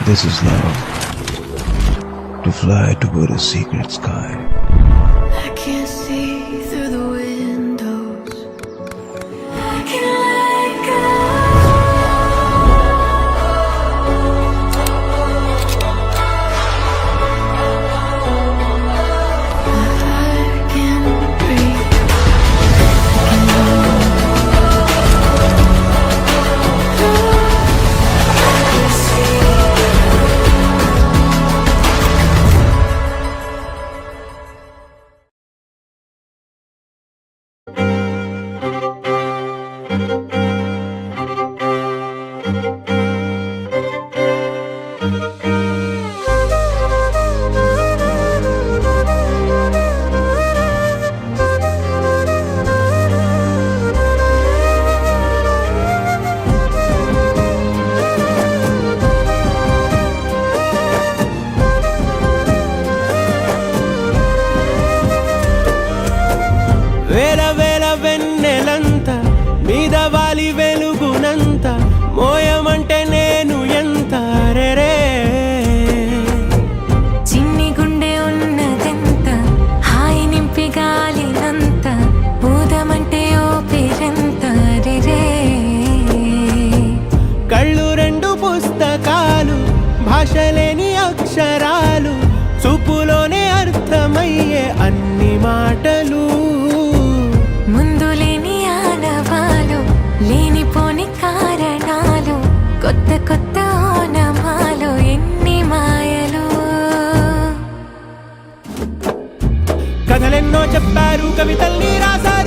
This is love. To fly toward a secret sky. I can't see through the windows. I can let go. My heart can breathe. I can see. వేల వేల వెన్నెలంత మీద వాలి వెలుగునంత మోయమంటే నేను ఎంత రే చిన్ని గుండె ఉన్నదెంత హాయి నింపి గాలినంత ఊదమంటే ఓపిరంత రే కళ్ళు రెండు పుస్తకాలు భాష లేని అక్షరాలు చూపులోనే అర్థమయ్యే అన్ని మాటలు ముందు లేని ఆనవాలు లేనిపోని కారణాలు కొత్త కొత్త ఓనమాలు ఎన్ని మాయలు కథలెన్నో చెప్పారు కవితల్ని రాశారు